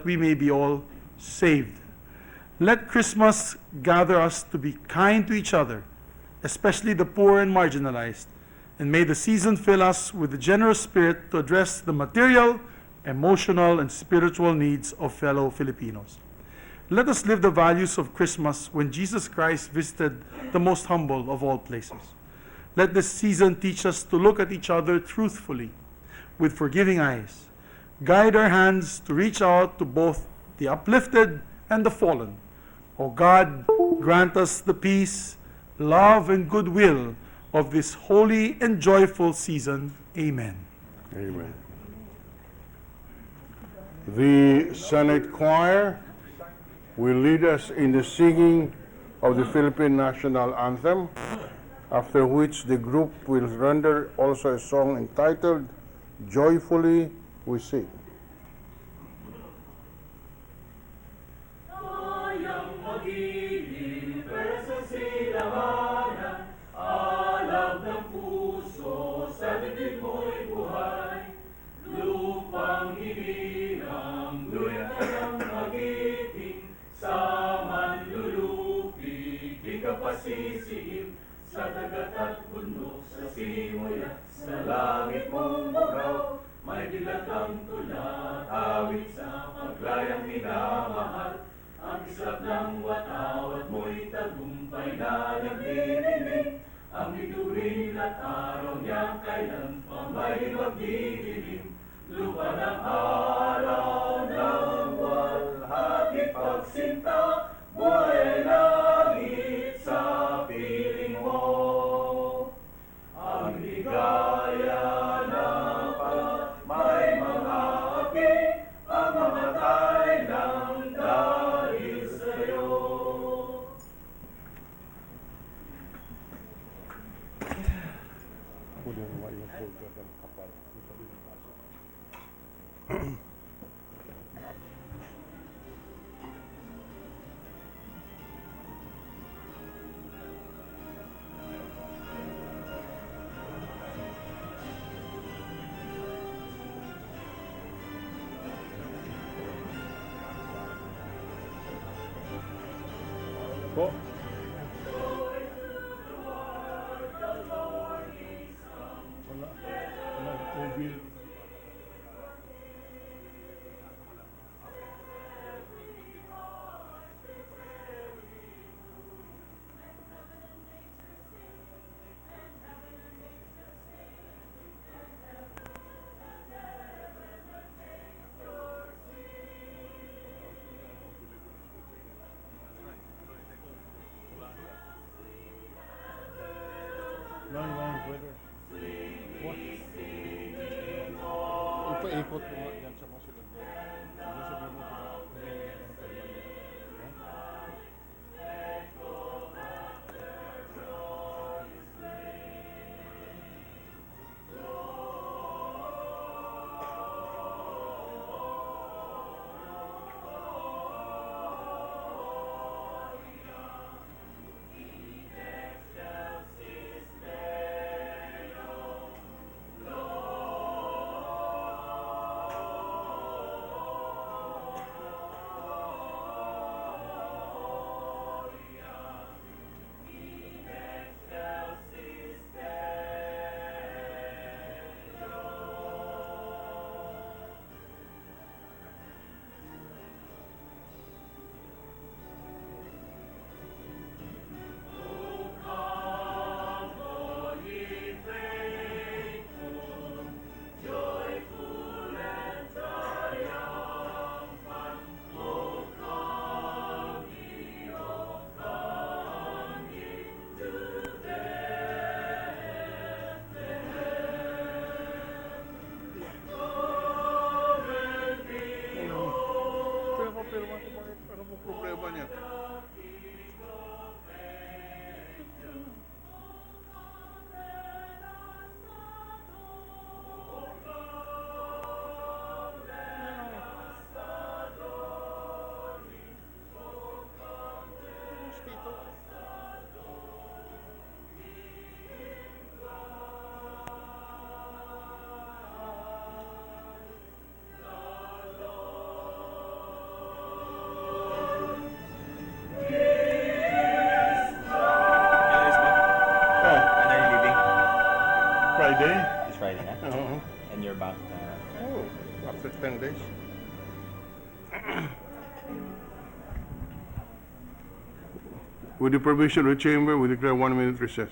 that we may be all saved. Let Christmas gather us to be kind to each other, especially the poor and marginalized, and may the season fill us with the generous spirit to address the material, emotional, and spiritual needs of fellow Filipinos. Let us live the values of Christmas when Jesus Christ visited the most humble of all places. Let this season teach us to look at each other truthfully, with forgiving eyes. Guide our hands to reach out to both the uplifted and the fallen. O God, grant us the peace, love, and goodwill of this holy and joyful season. Amen. Amen. The Senate Choir will lead us in the singing of the Philippine National Anthem, after which the group will render also a song entitled Joyfully We Sing. Pasisiin sa dagat at bundok, sa simoy at sa langit mong buraw, may dilatang tula, awit sa paglayang minamahal. Ang islap ng watawat mo'y tagumpay na nagdidinig, ang bituin at araw niya kailan pa may magdidilim. Lupa ng araw ng walhati pagsinta, buhay langit sa piling mo. Ang ligaya na may mga api, ang mga tay ng dahil sa'yo. Po. With the permission of the chamber, we declare 1-minute recess.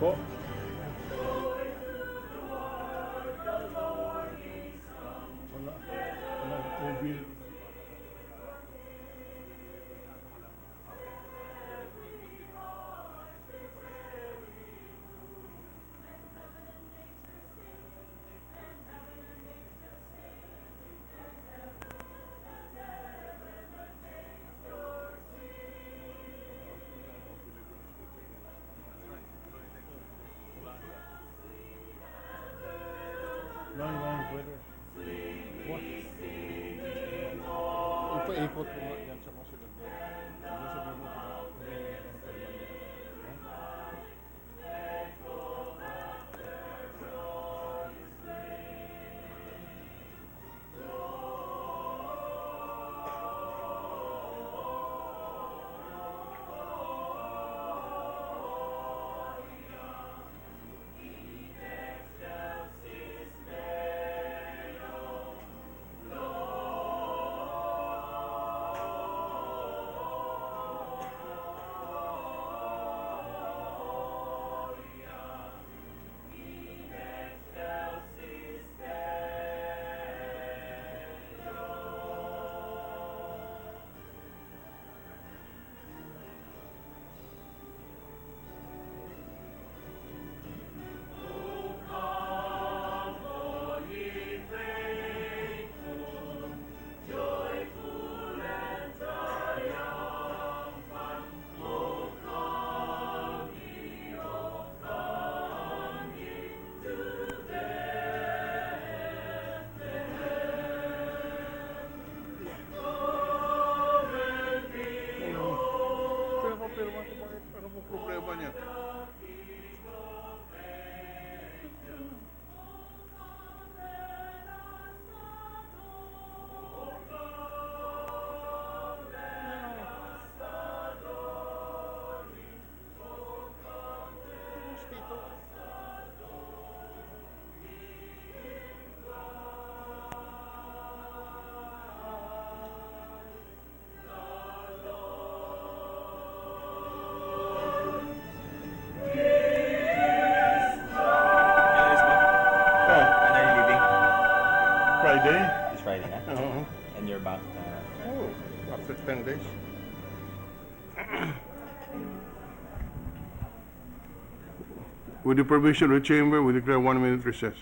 Po. Ipaikot ko nga yan sa mga sigander. Hindi sabihin mo problema niya. Friday? This Friday, na? And you're back After 10 days. With the permission of the chamber, we declare 1-minute recess.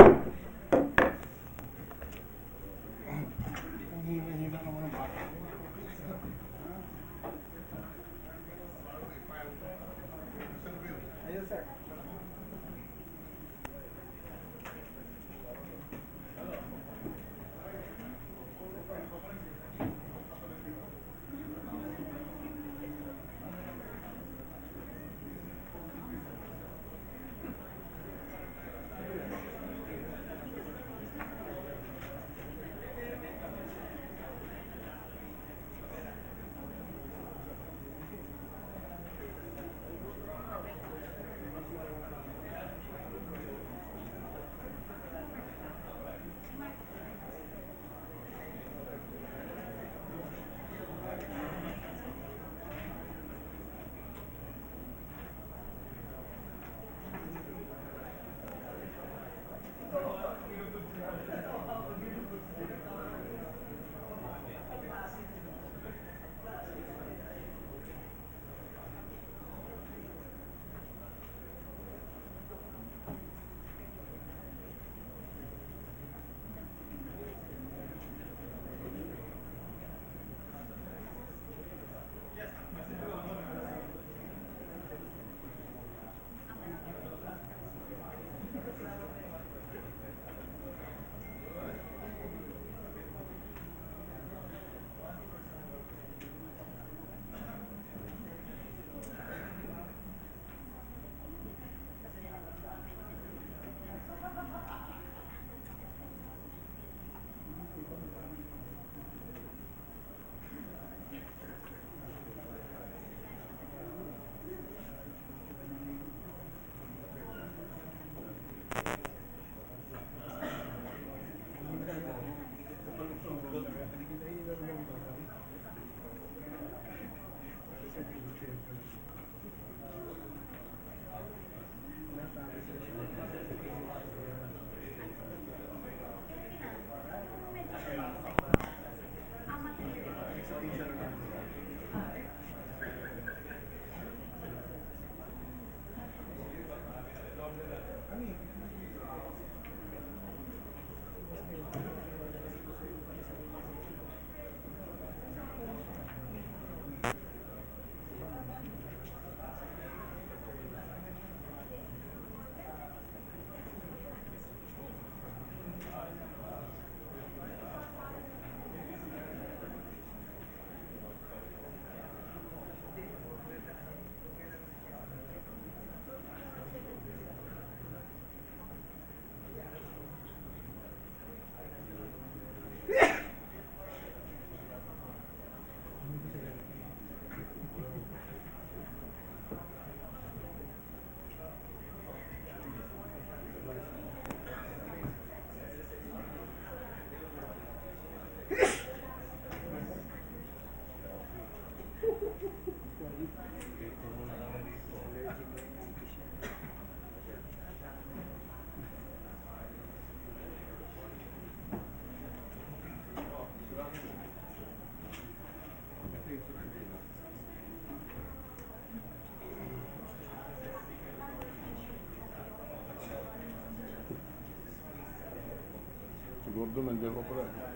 Nandiyan pa pala.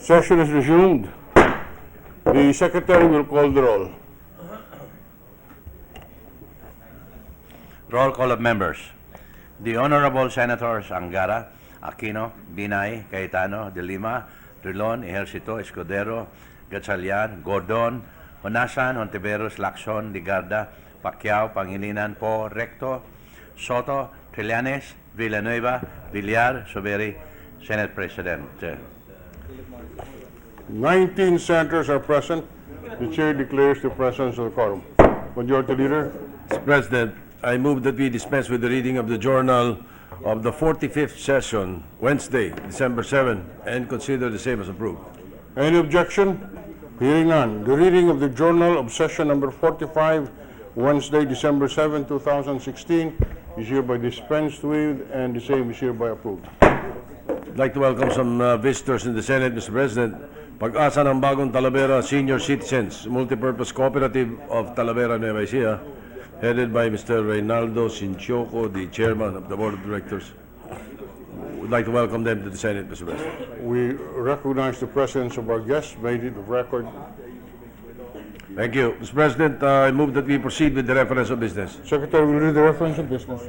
Session is resumed. The secretary will call the roll. Roll call of members. The Honorable Senators Angara, Aquino, Binay, Cayetano, De Lima, Trilon, Ejercito, Escudero, Gatchalian, Gordon, Honasan, Hontiveros, Lacson, Ligarda, Pacquiao, Pangilinan, Po, Recto, Soto, Trillanes, Villanueva, Villar, Soberi, Senate President. 19 senators are present. The chair declares the presence of the quorum. Majority Leader, Mr. President, I move that we dispense with the reading of the journal of the 45th session, Wednesday, December 7, and consider the same as approved. any objection? Hearing none. The reading of the journal of session number 45, Wednesday, December 7, 2016 is hereby dispensed with and the same is hereby approved. I'd like to welcome some visitors in the Senate, Mr. President. Pag-asa ng Bagong Talavera Senior Citizens Multipurpose Cooperative of Talavera, Nueva Ecija, headed by Mr. Reynaldo Sinchioco, the Chairman of the Board of Directors. We'd like to welcome them to the Senate, Mr. President. We recognize the presence of our guests, made it of record. Thank you. Mr. President, I move that we proceed with the reference of business. Secretary will read the reference of business.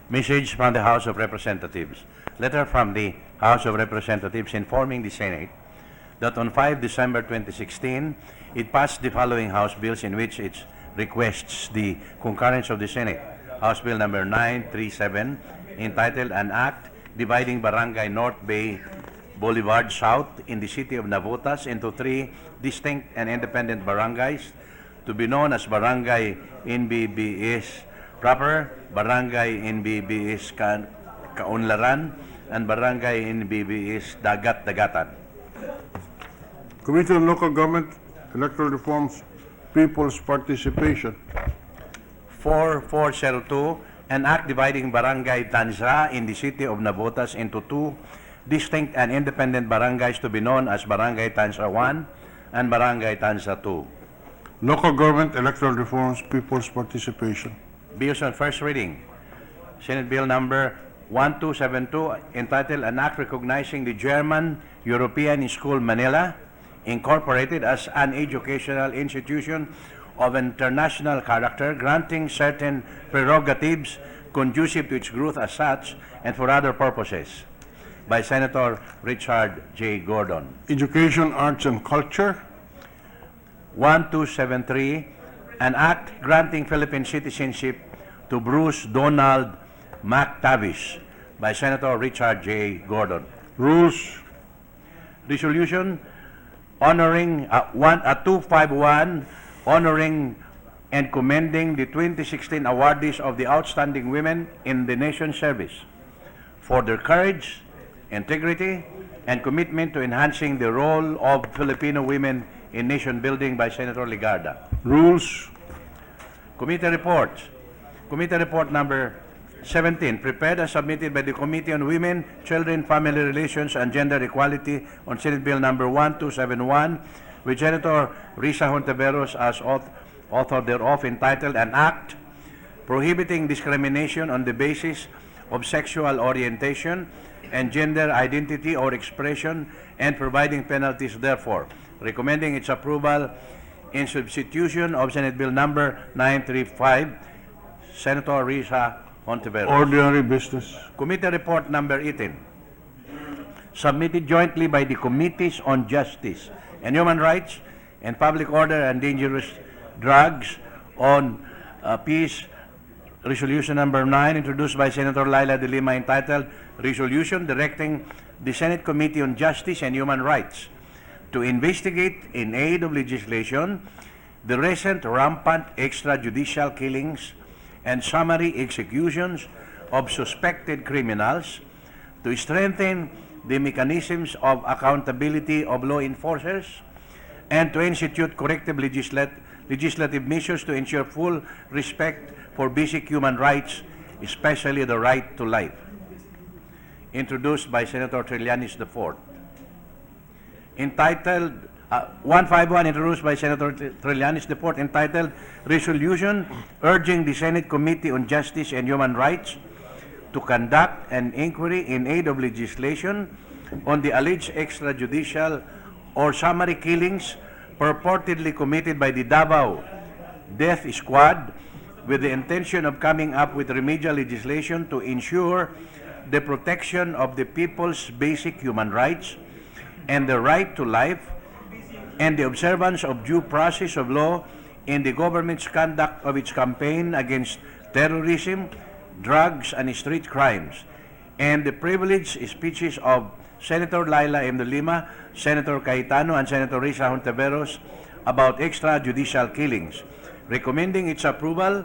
Message from the House of Representatives. Letter from the House of Representatives informing the Senate that on 5 December 2016, it passed the following House bills in which it requests the concurrence of the Senate. House Bill number 937, entitled An Act Dividing Barangay North Bay Boulevard South in the city of Navotas into 3 distinct and independent barangays to be known as Barangay NBBS Proper, Barangay NBBS Kaunlaran, and Barangay NBBS Dagat-Dagatan. Committee on Local Government, Electoral Reforms, People's Participation. 4402, an act dividing Barangay Tanza in the city of Navotas into 2 distinct and independent barangays to be known as Barangay Tanza 1 and Barangay Tanza 2. Local Government, Electoral Reforms, People's Participation. Bills on first reading. Senate Bill number 1272, entitled An Act Recognizing the German European School Manila, Incorporated as an educational institution of international character, granting certain prerogatives conducive to its growth as such and for other purposes, by Senator Richard J. Gordon. Education, Arts, and Culture. 1273, an act granting Philippine citizenship to Bruce Donald McTavish, by Senator Richard J. Gordon. Rules. resolution honoring 251, honoring and commending the 2016 awardees of the outstanding women in the nation's service for their courage, integrity, and commitment to enhancing the role of Filipino women in nation building by Senator Ligarda. Rules. Committee reports. Committee report number 17, prepared and submitted by the Committee on Women, Children, Family Relations, and Gender Equality on Senate Bill number 1271, with Senator Risa Hontiveros as author thereof, entitled An Act Prohibiting Discrimination on the Basis of Sexual Orientation and Gender Identity or Expression, and providing penalties therefore, recommending its approval in substitution of Senate Bill number 935, Senator Risa Hontiveros. Ordinary business. Committee report number 18, submitted jointly by the Committees on Justice and Human Rights and Public Order and Dangerous Drugs on Peace Resolution number 9, introduced by Senator Laila de Lima, entitled Resolution Directing the Senate Committee on Justice and Human Rights to investigate in aid of legislation the recent rampant extrajudicial killings and summary executions of suspected criminals, to strengthen the mechanisms of accountability of law enforcers, and to institute corrective legislative measures to ensure full respect for basic human rights, especially the right to life. Introduced by Senator TRILLANES IV. Entitled 151, introduced by Senator TRILLANES IV, entitled Resolution Urging the Senate Committee on Justice and Human Rights to conduct an inquiry in aid of legislation on the alleged extrajudicial or summary killings purportedly committed by the Davao Death Squad, with the intention of coming up with remedial legislation to ensure the protection of the people's basic human rights and the right to life, and the observance of due process of law in the government's conduct of its campaign against terrorism, drugs, and street crimes, and the privileged speeches of Senator Laila M. de Lima, Senator Cayetano, and Senator Risa Hontiveros about extrajudicial killings, recommending its approval.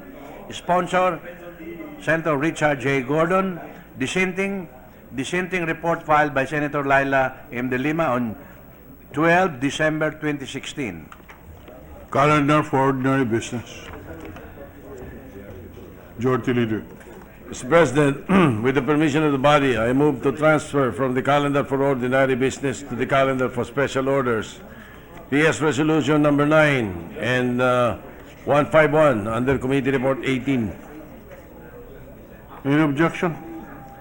Sponsor, Senator Richard J. Gordon. Dissenting report filed by Senator Laila M. de Lima on 12 December 2016. Calendar for ordinary business. Majority Leader. Mr. President, with the permission of the body, I move to transfer from the calendar for ordinary business to the calendar for special orders PS Resolution number 9 and 151 under Committee Report 18. Any objection?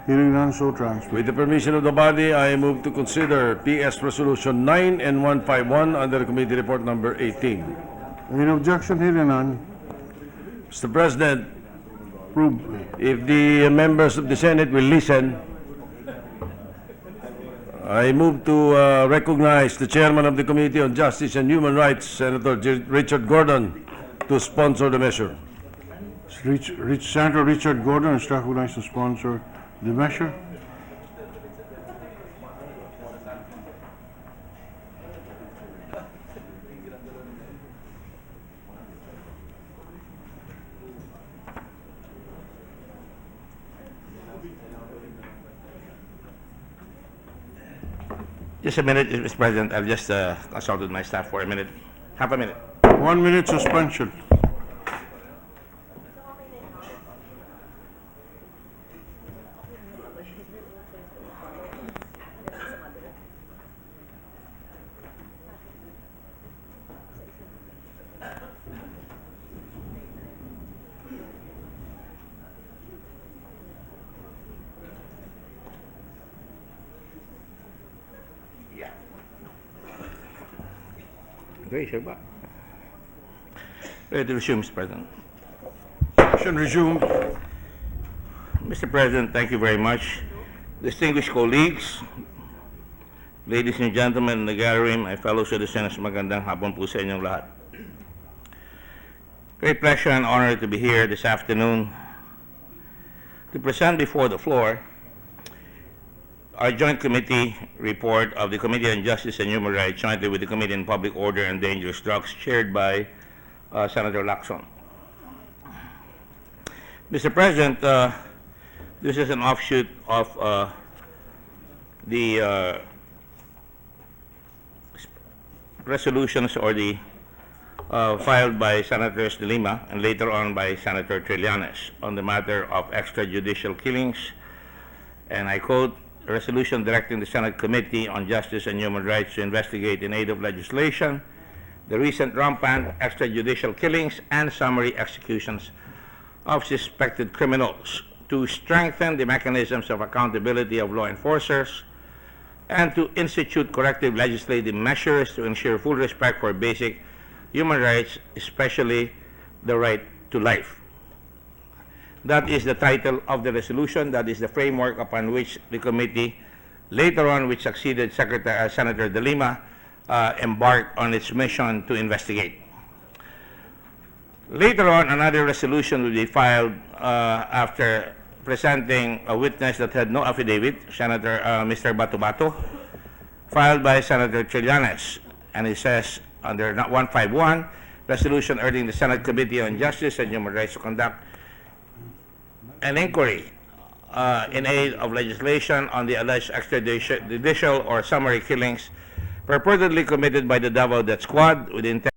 Hearing none, so transferred. With the permission of the body, I move to consider PS Resolution 9 and 151 under Committee Report number 18. Any objection? Hearing none. Mr. President, Approved. if the members of the Senate will listen, I move to recognize the Chairman of the Committee on Justice and Human Rights, Senator Richard Gordon, to sponsor the measure. Senator Richard Gordon is recognized to sponsor the measure. Just a minute, Mr. President. I've just consulted my staff for a minute. Half a minute. 1 minute suspension. Okay, sure ba? Ready to resume, Mr. President. Session resumed. Mr. President, thank you very much. Distinguished colleagues, ladies and gentlemen in the gathering, my fellow citizens, magandang hapon po sa inyong lahat. Great pleasure and honor to be here this afternoon to present before the floor our joint committee report of the Committee on Justice and Human Rights, jointly with the Committee on Public Order and Dangerous Drugs, chaired by Senator Lacson. Mr. President, this is an offshoot of the resolutions or the filed by Senators De Lima and later on by Senator Trillanes on the matter of extrajudicial killings. And I quote, "A resolution directing the Senate Committee on Justice and Human Rights to investigate in aid of legislation the recent rampant extrajudicial killings and summary executions of suspected criminals, to strengthen the mechanisms of accountability of law enforcers, and to institute corrective legislative measures to ensure full respect for basic human rights, especially the right to life." That is the title of the resolution. That is the framework upon which the committee, later on, which succeeded Senator De Lima, embarked on its mission to investigate. Later on, another resolution will be filed after presenting a witness that had no affidavit, Mr. Bato, filed by Senator Trillanes. And it says, under 151, resolution urging the Senate Committee on Justice and Human Rights to conduct an inquiry in aid of legislation on the alleged extrajudicial or summary killings purportedly committed by the Davao Death Squad with the intent